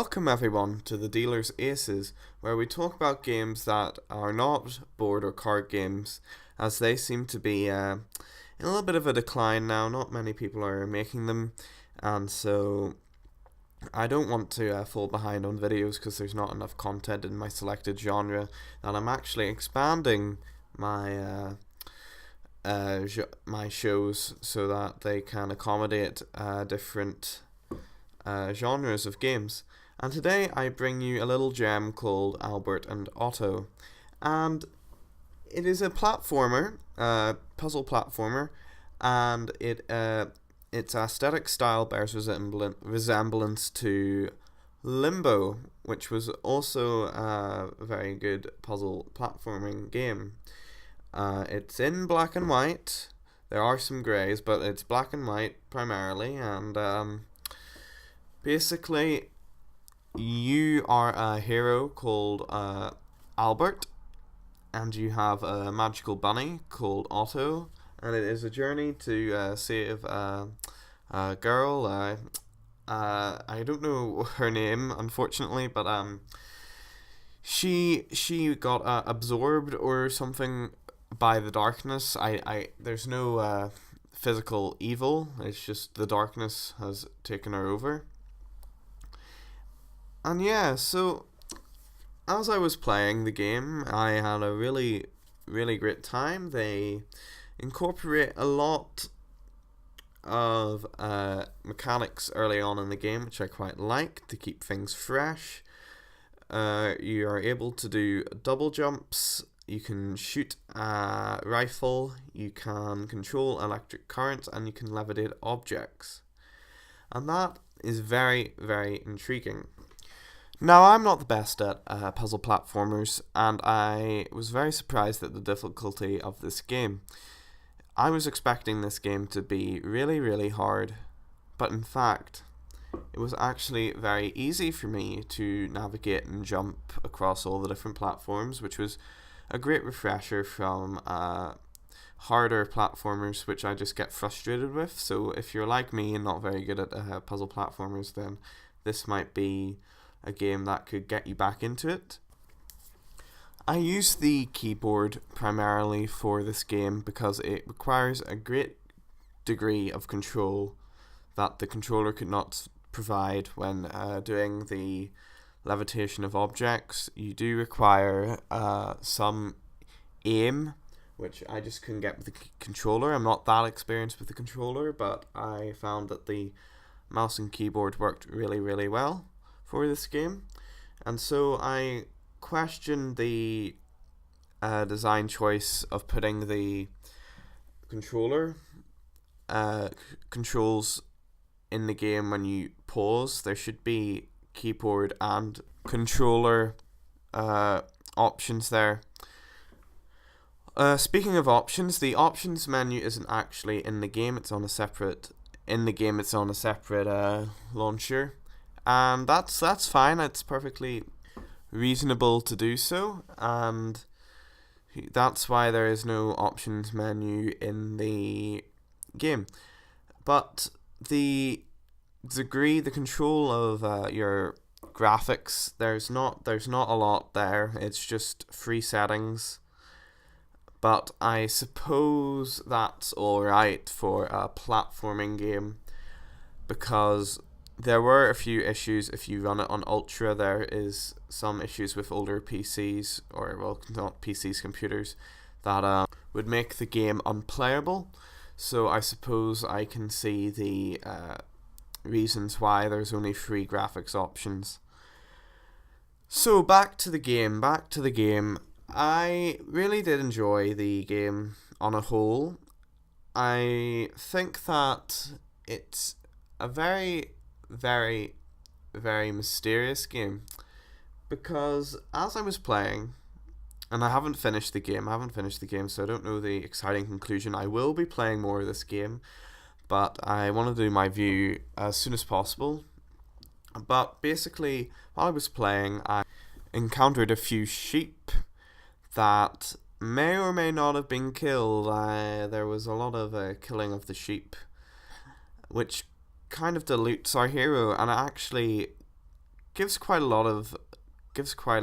Welcome everyone to the Dealer's Aces, where we talk about games that are not board or card games, as they seem to be in a little bit of a decline now. Not many people are making them, and so I don't want to fall behind on videos because there's not enough content in my selected genre, and I'm actually expanding my my shows so that they can accommodate different genres of games. And today I bring you a little gem called Albert and Otto. And it is a platformer, puzzle platformer, and its aesthetic style bears resemblance to Limbo, which was also a very good puzzle platforming game. It's in black and white. There are some greys, but it's black and white primarily, and basically, you are a hero called Albert, and you have a magical bunny called Otto, and it is a journey to save a girl. I don't know her name, unfortunately, but she got absorbed or something by the darkness. There's no physical evil. It's just the darkness has taken her over. And yeah, so as I was playing the game, I had a really, really great time. They incorporate a lot of mechanics early on in the game, which I quite like, to keep things fresh. You are able to do double jumps, you can shoot a rifle, you can control electric currents, and you can levitate objects. And that is very, very intriguing. Now, I'm not the best at puzzle platformers, and I was very surprised at the difficulty of this game. I was expecting this game to be really, really hard, but in fact, it was actually very easy for me to navigate and jump across all the different platforms, which was a great refresher from harder platformers, which I just get frustrated with. So if you're like me and not very good at puzzle platformers, then this might be a game that could get you back into it. I use the keyboard primarily for this game because it requires a great degree of control that the controller could not provide when doing the levitation of objects. You do require some aim, which I just couldn't get with the controller. I'm not that experienced with the controller, but I found that the mouse and keyboard worked really, really well for this game, and so I questioned the design choice of putting the controller controls in the game. When you pause, there should be keyboard and controller options there. Speaking of options, the options menu isn't actually in the game. It's on a separate launcher. And that's fine. It's perfectly reasonable to do so, and that's why there is no options menu in the game. But the control of your graphics, there's not a lot there. It's just free settings. But I suppose that's alright for a platforming game, because there were a few issues if you run it on Ultra. There is some issues with older PCs, or well, not PCs, computers, that would make the game unplayable. So I suppose I can see the reasons why there's only 3 graphics options. So back to the game. I really did enjoy the game on a whole. I think that it's a very, very, very mysterious game, because as I was playing, and I haven't finished the game, so I don't know the exciting conclusion. I will be playing more of this game, but I want to do my view as soon as possible. But basically, while I was playing, I encountered a few sheep that may or may not have been killed. There was a lot of killing of the sheep, which kind of dilutes our hero, and it actually gives quite a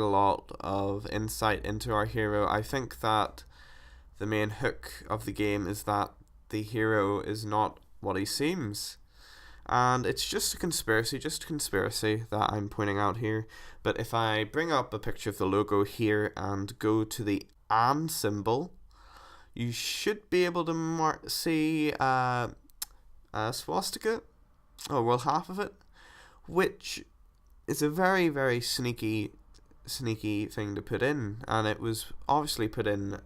lot of insight into our hero. I think that the main hook of the game is that the hero is not what he seems. And it's just a conspiracy that I'm pointing out here. But if I bring up a picture of the logo here and go to the and symbol, you should be able to see a swastika, or well, half of it, which is a very, very sneaky thing to put in, and it was obviously put in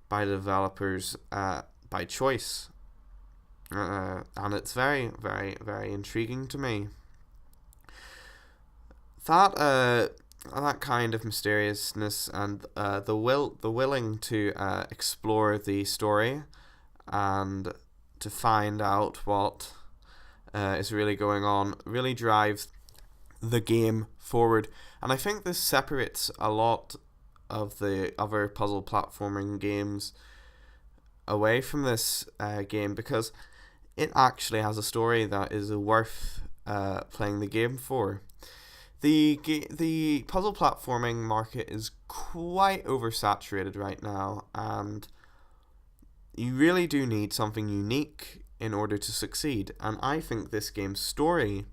by the developers by choice. And it's very, very, very intriguing to me. That kind of mysteriousness and the willing to explore the story and to find out what is really going on really drives the game forward. And I think this separates a lot of the other puzzle platforming games away from this game, because it actually has a story that is worth playing the game for. The puzzle platforming market is quite oversaturated right now, and you really do need something unique in order to succeed. And I think this game's story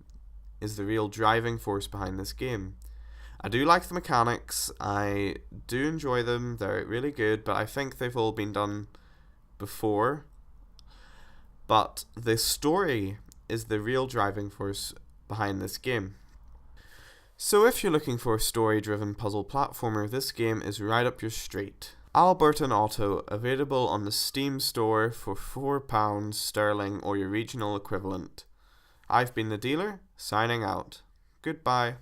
is the real driving force behind this game. I do like the mechanics, I do enjoy them, they're really good, but I think they've all been done before. But the story is the real driving force behind this game. So if you're looking for a story-driven puzzle platformer, this game is right up your street. Albert and Otto, available on the Steam store for £4 sterling or your regional equivalent. I've been the dealer, signing out. Goodbye.